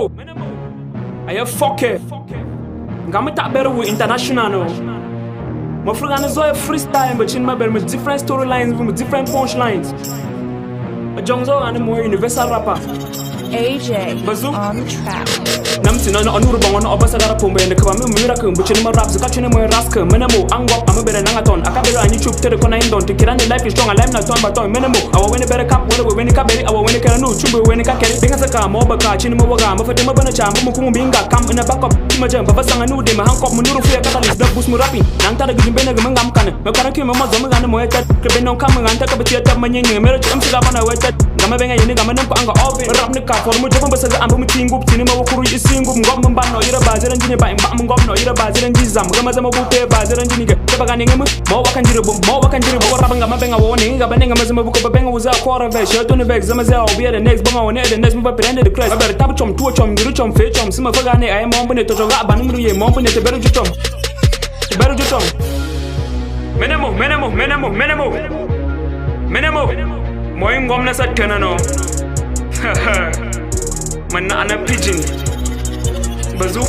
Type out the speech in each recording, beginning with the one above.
I have fuck it. I'm not better with international. My friend is all freestyle, but in my bed with different storylines, with different punchlines. A Jongzo and a more universal rapper. AJ Bazoo on the track. Namti na onuru bangon obasagara pombe ne kwa me miracle buchini ma rap zakachune mo raska menemo angwa amebere nangaton akabere on YouTube tere kona indon tikirani life is strong alive na ton baton menemo awa wene bere kap wene wene kabere awa wene kana no chumbe wene ka kere binga saka mo baka chini mo waga mafate mabana chamba mo kumu binga kam ina backup timaje baba sanga nu de ma hankop mo nuru fuya catalyst black boost mo rapping nang tada gimbe ne gama ngam kana me kana kime mo zo ngana mo etat krebe non kam nganta ka beti etat manyenye mero chum siga bana wetat ngama benga yini ngama nem ko anga oven rap ne ka for mo jogo basaga ambu mitingu tini mo wakuru isingu ngom mbano ira bazira njini ba imba ngom no ira bazira njizam ngama zama bute bazira njini ke baga ne ngam mo wakanjiri bo rap ngama benga woni ngaba ne ngama zama buko benga uza kora ve shoto ne vex zama za obi the next bonga woni the next move prende the crest aba tabu chom tuo chom giru chom fe chom sima faga ne ay mo mbone to joga ba numru ye mo mbone te beru jutom menemo mo ngom na sa tenano man ana pigeon Bazoo.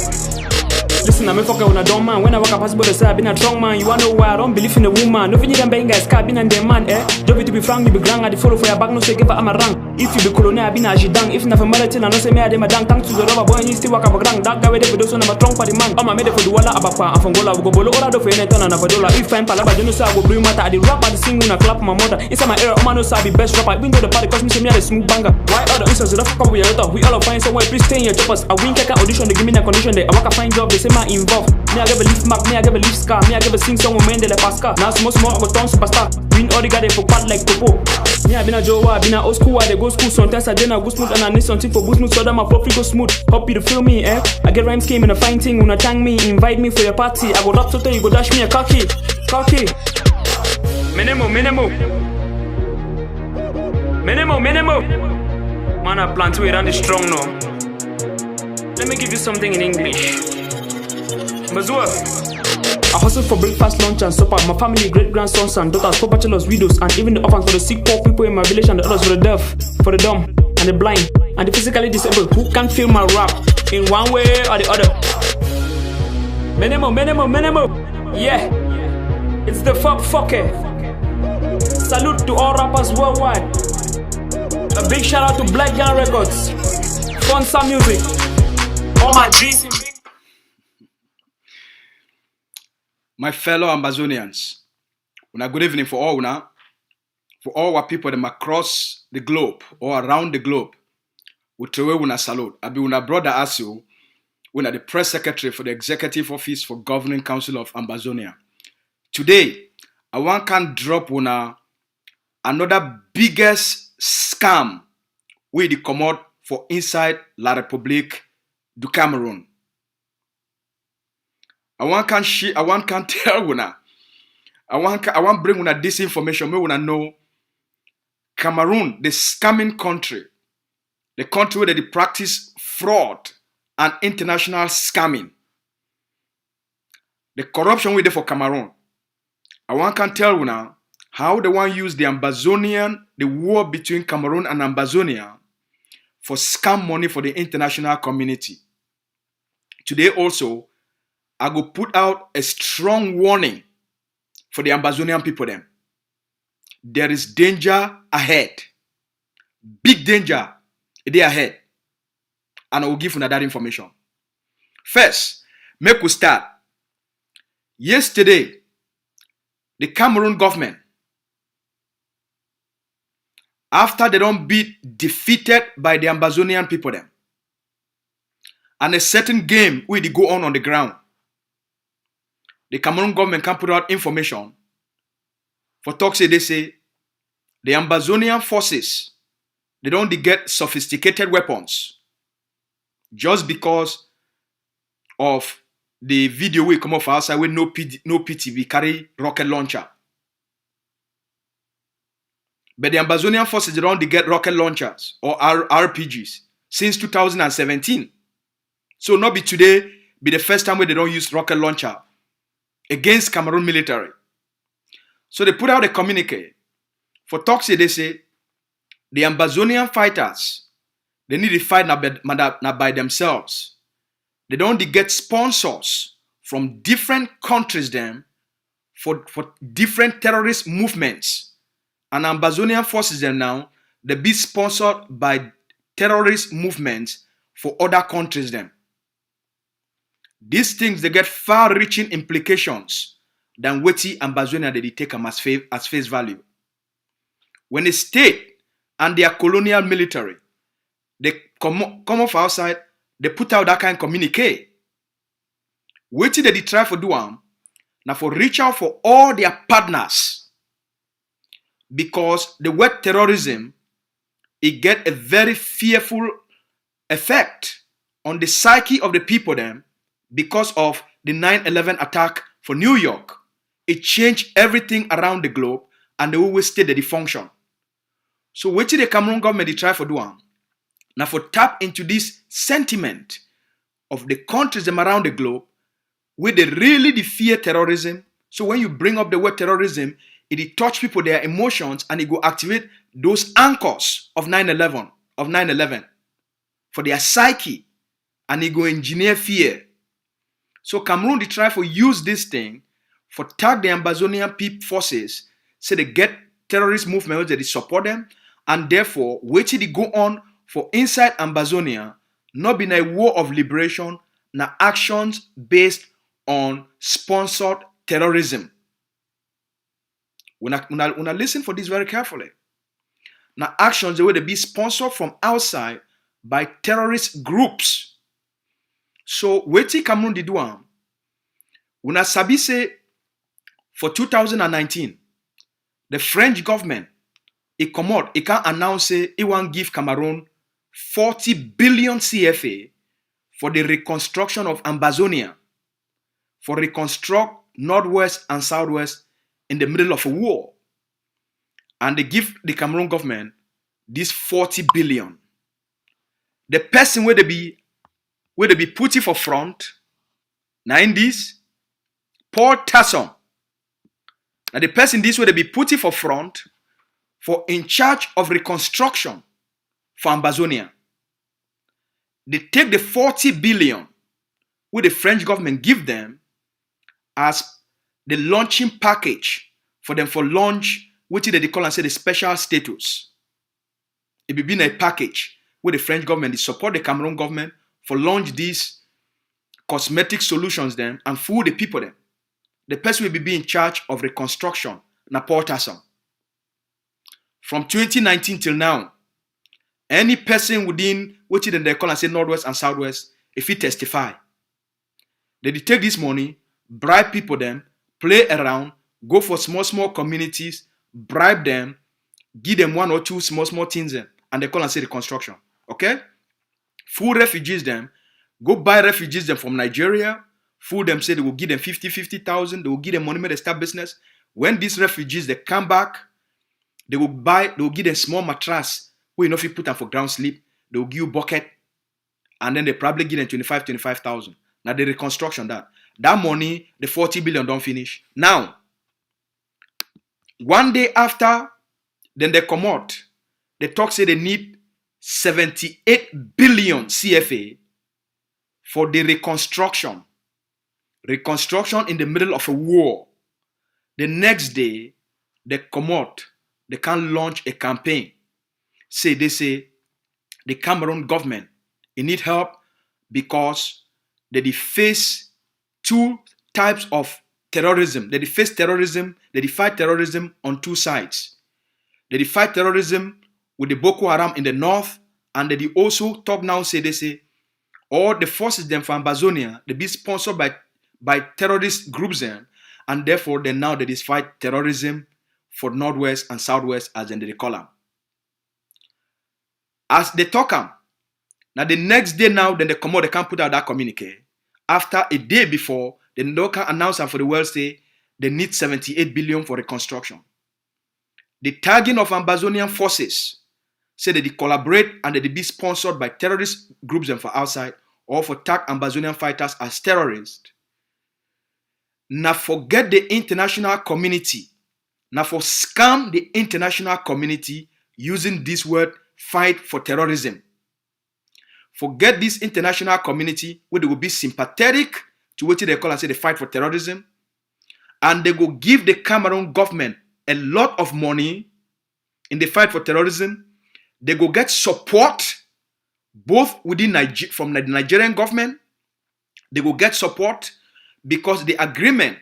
Listen, I'm a fucker when I don't man. When I walk up past the side, I've been a strong man. You wanna know why I don't believe in a woman. No finish them bang guys, car been and them man, eh? Don't be to be frank, you be grand, I follow for your back, no say give I'm a rank. If you be colonel, I've been a jidang. If not for Malatin, I don't say me I dem a dang. Thanks to the rubber boy, you still walk up a grand. That guy with the videos on a trunk for the man. I'm a made for the walla abapa, I'm from Gola, go bolo, or I do for any ton and a dollar. If I'm palaba, don't say I go bring matter. I did rap, I did sing when I clap my mother. Inside my era, I'm no sabi best rapper. Even though the party cause me say me a smooth banger. Why other instances of fuck up with your daughter? We all find somewhere, please stay in your choppers. I win kaka audition, they give me a condition there. I work a fine job, they say my involved. Me I give a lift map, me I give a lift scar, me I give a sing song with Mendele Pascal. Now small I go turn superstar. Win all the guy they for part like Popo. Me I been a Joe, I been a old school, I they go school. Sometimes I didn't go smooth and I need something for boost smooth, so that my pop go smooth. Hope you feel me, eh? I get rhyme scheme and a fine thing. When I thank me, invite me for your party. I go rap so you go dash me a cocky. Menemo. Man, I plan to it and it's strong now. Let me give you something in English. Bazoo. I hustle for breakfast, lunch and supper. My family, great-grandsons and daughters, four bachelors, widows, and even the orphans for the sick, poor people in my village and the others for the deaf, for the dumb, and the blind, and the physically disabled who can't feel my rap in one way or the other. Menemo. Yeah, it's the fucker. Salute to all rappers worldwide. A big shout out to Black Gun Records, Sponsor Music, all my G's. My fellow Ambazonians, good evening for all our people them across the globe or around the globe. We salute. I be una brother Asio, the press secretary for the Executive Office for Governing Council of Ambazonia. Today, I want to drop another biggest scam we the commode for inside La République du Cameroon. I want to tell una. I want bring una this information. Me una know Cameroon, the scamming country, the country where they practice fraud and international scamming. The corruption we do for Cameroon. I want to tell una how they want use the war between Cameroon and Ambazonia for scam money for the international community. Today also, I go put out a strong warning for the Ambazonian people them. There is danger ahead. Big danger ahead. And I will give you that information. First, make we start. Yesterday, the Cameroon government, after they don't be defeated by the Ambazonian people them, and a certain game will go on the ground, the Cameroon government can put out information for talk say they say the Ambazonian forces, they don't get sophisticated weapons just because of the video we come off outside with no PTV carry rocket launcher. But the Ambazonian forces, they don't get rocket launchers or RPGs since 2017. So not be today, be the first time where they don't use rocket launcher against Cameroon military. So they put out a communique for talks. They say the Ambazonian fighters, They need to fight not by themselves. They don't get sponsors from different countries them for different terrorist movements. And Ambazonian forces them now, they be sponsored by terrorist movements for other countries them. These things, they get far-reaching implications than wetin Ambazonia they take them as face value. When a state and their colonial military, they come off outside, they put out that kind of communique. Wetin they try for do am, now for reach out for all their partners. Because the word terrorism, it get a very fearful effect on the psyche of the people them because of the 9/11 attack for New York. It changed everything around the globe and they always stay the function. So wetin the Cameroon government they try for do am, now for tap into this sentiment of the countries them around the globe where they really fear terrorism. So when you bring up the word terrorism, it touch people their emotions and it go activate those anchors of 9/11 for their psyche and it go engineer fear. So Cameroon they try for use this thing for tag the Ambazonian people forces, say they get terrorist movements that they support them, and therefore wetin they go on for inside Ambazonia, not being a war of liberation, na actions based on sponsored terrorism. Una listen for this very carefully. Now actions the way they be sponsored from outside by terrorist groups. So wetin Cameroon did do am, una sabi say for 2019, the French government it can announce say it want give Cameroon 40 billion CFA for the reconstruction of Ambazonia, for reconstruct Northwest and Southwest in the middle of a war. And they give the Cameroon government this 40 billion. The person where they be put it for front, now in this, Paul Tasson. Now the person this way they be put it for front for in charge of reconstruction for Ambazonia. They take the 40 billion where the French government give them as the launching package for them for launch, which they call and say the special status. It be been a package where the French government support the Cameroon government for launch these cosmetic solutions them and fool the people them. The person will be in charge of reconstruction, na Paul Tasson. From 2019 till now, any person within which they call and say Northwest and Southwest, if he testify, they take this money, bribe people them, play around, go for small communities, bribe them, give them one or two small things them, and they call and say reconstruction. Okay? Full refugees them, go buy refugees them from Nigeria, fool them, say they will give them 50,000, they will give them money to start business. When these refugees they come back, they will give them small mattress where you know if you put them for ground sleep, they will give you bucket, and then they probably give them 25,000. Now the reconstruction that money, the 40 billion don't finish. Now, one day after, then they come out, they talk say they need 78 billion CFA for the reconstruction. Reconstruction in the middle of a war. The next day, they come out, they can launch a campaign. They say the Cameroon government, it need help because they face two types of terrorism. They face terrorism, they fight terrorism on two sides. They fight terrorism with the Boko Haram in the north, and they also talk now, they say, all the forces them from Ambazonia, they be sponsored by terrorist groups them, and therefore they fight terrorism for Northwest and Southwest as they call them. As they talk them, now the next day now, then they come out, they can't put out that communique. After a day before, they can announce for the world say they need 78 billion for reconstruction. The tagging of Ambazonian forces say that they collaborate and they be sponsored by terrorist groups and for outside or for tag Ambazonian fighters as terrorists. Now forget the international community. Now for scam the international community using this word fight for terrorism. forget this international community where they will be sympathetic to what they call and say the fight for terrorism, and they will give the Cameroon government a lot of money in the fight for terrorism. They will get support both within from the Nigerian government. They will get support because the agreement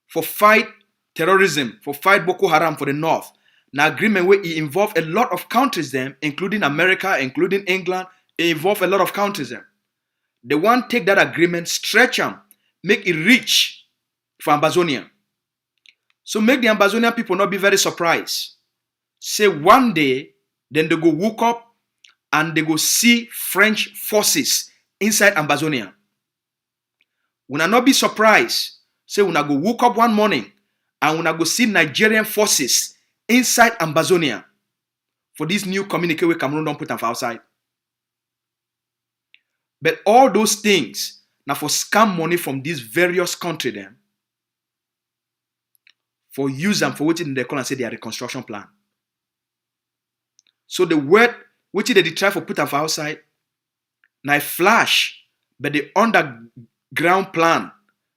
for fight terrorism, for fight Boko Haram for the north, an agreement where it involve a lot of countries them, including America, including England. It involve a lot of countries them. They want to take that agreement, stretch them, make it rich for Ambazonia. So make the Ambazonian people not be very surprised. Say one day, then they go woke up and they go see French forces inside Ambazonia. Una not be surprised. Say una go woke up one morning and una go see Nigerian forces inside Ambazonia for this new communique where Cameroon don't put them for outside. But all those things now for scam money from these various countries them for use them for what they call and say their reconstruction plan. So the word which they try for put them for outside now flash, but the underground plan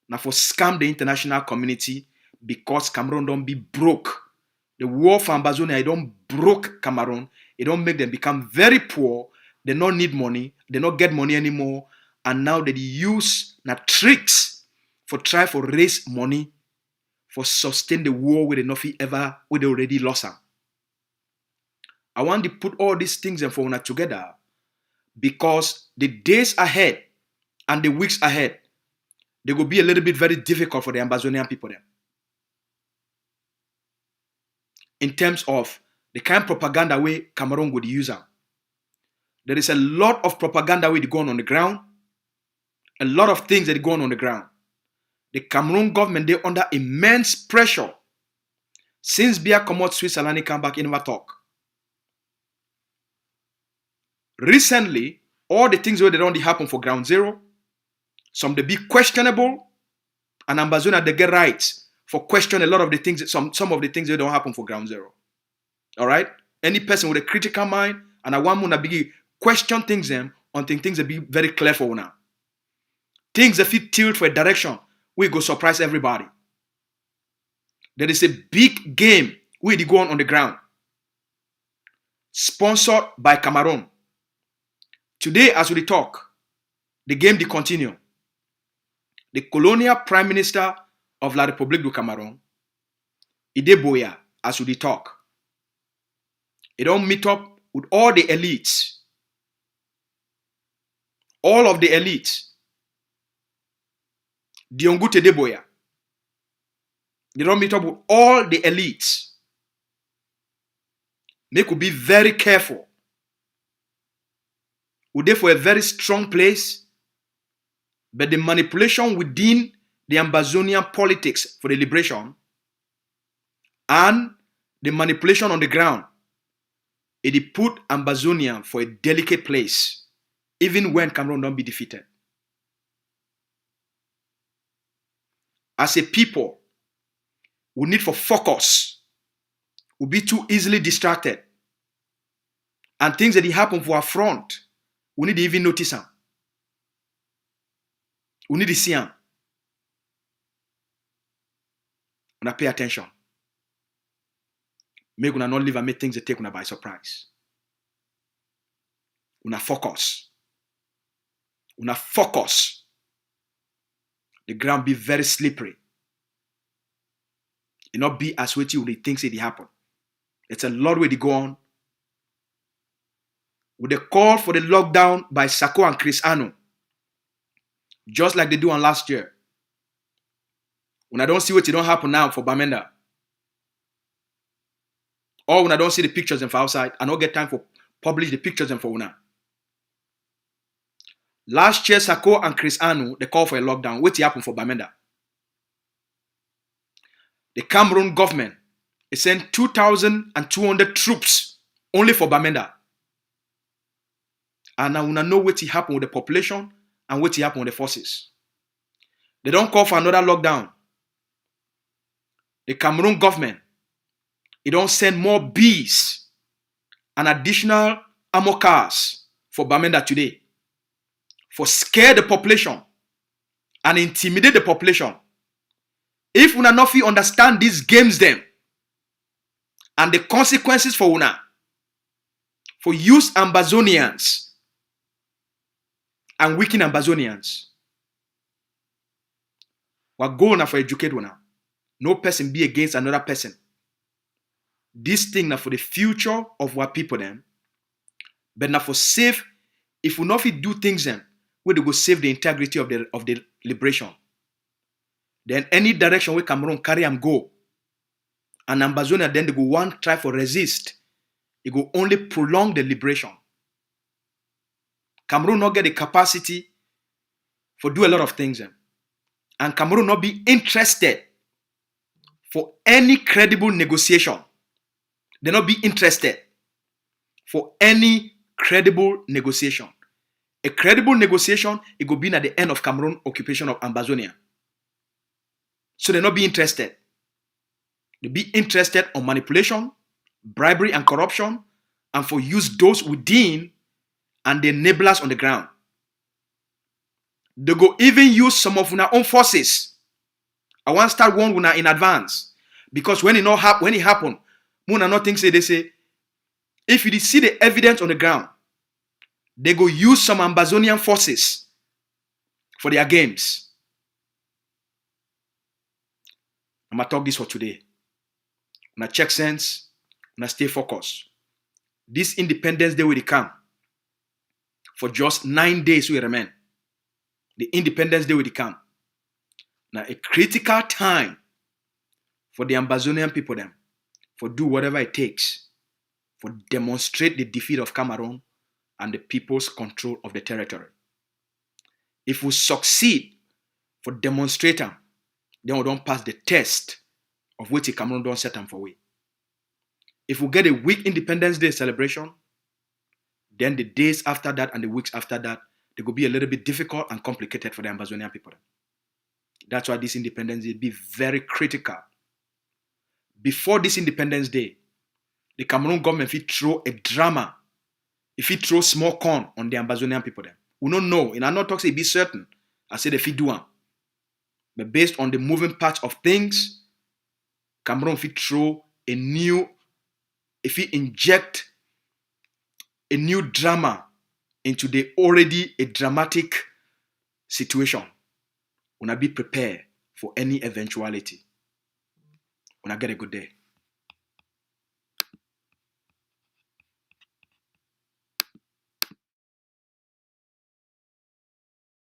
now for scam the international community because Cameroon don't be broke. The war for Ambazonia, it don't broke Cameroon. It don't make them become very poor. They don't need money. They don't get money anymore. And now they use tricks for try for raise money for sustain the war where they nothing ever where they already lost them. I want to put all these things and for una together because the days ahead and the weeks ahead they will be a little bit very difficult for the Ambazonian people then. In terms of the kind of propaganda way Cameroon would use them. There is a lot of propaganda way going on the ground. A lot of things that are going on the ground. The Cameroon government, they're under immense pressure. Since Biya come out Switzerland, he come back, he never talk. Recently, all the things where they don't happen for ground zero, some they be questionable, and Ambazonia they get rights for question a lot of the things, some of the things that don't happen for ground zero. All right? Any person with a critical mind and I want to be question things them until things that be very clear for now. Things that fit tilt for a direction, we go surprise everybody. There is a big game we go on the ground. Sponsored by Cameroon. Today, as we talk, the game they continue. The colonial prime minister of La République du Cameroon, Ide Boya, as we talk. He don't meet up with all the elites. All of the elites. Diongute Ide Boya. They don't meet up with all the elites. They could be very careful. Would they for a very strong place? But the manipulation within the Ambazonian politics for the liberation and the manipulation on the ground, it put Ambazonia for a delicate place, even when Cameroon don't be defeated. As a people, we need for focus. We'll be too easily distracted. And things that happen for our front, we need to even notice them. We need to see them. And pay attention. Make una not live and make things that take una by surprise. Una focus. Una focus. The ground be very slippery. It not be as what you really think it happen. It's a lot way to go on. With the call for the lockdown by Sako and Chris Anu, just like they do on last year. When I don't see what it don't happen now for Bamenda, or when I don't see the pictures and for outside, I don't get time for publish the pictures and for una. Last year, Sako and Chris Anu, they call for a lockdown. What happened for Bamenda? The Cameroon government sent 2,200 troops only for Bamenda. And now we know what happened with the population and what happened with the forces. They don't call for another lockdown. The Cameroon government, it don't send more bees and additional armor cars for Bamenda today. for scare the population and intimidate the population. If una not fit understand these games them and the consequences for una, for use Ambazonians and weaken Ambazonians, what goal na for educate una. No person be against another person. This thing na for the future of our people them, but na for save. If we not fit do things them, where they go save the integrity of the liberation. Then any direction where Cameroon carry them go, and Ambazonia then they go one try for resist. It go only prolong the liberation. Cameroon not get the capacity for do a lot of things them, and Cameroon not be interested for any credible negotiation. They not be interested for any credible negotiation. A credible negotiation, it go be at the end of Cameroon occupation of Ambazonia. So they not be interested. They be interested on manipulation, bribery and corruption, and for use those within and the enablers on the ground. They go even use some of our own forces. I want to start one una in advance, because when it happen, Muna not think say they say, if you see the evidence on the ground, they go use some Ambazonian forces for their games. I'm gonna talk this for today. Now check sense, now stay focused. This Independence Day will come for just 9 days we remain. The Independence Day will come. Now a critical time for the Ambazonian people them, for do whatever it takes for demonstrate the defeat of Cameroon and the people's control of the territory. If we succeed for demonstrate them, then we don't pass the test of which the Cameroon don't set them for way. If we get a weak Independence Day celebration, then the days after that and the weeks after that, they will be a little bit difficult and complicated for the Ambazonian people. That's why this Independence Day be very critical. Before this Independence Day, the Cameroon government, if it throw a drama, if it throw small corn on the Ambazonian people, then we don't know. And I'm not talking, be certain. I say if it do one. But based on the moving parts of things, Cameroon, if it throw a new, if it inject a new drama into the already a dramatic situation, we not be prepared for any eventuality. We not get a good day.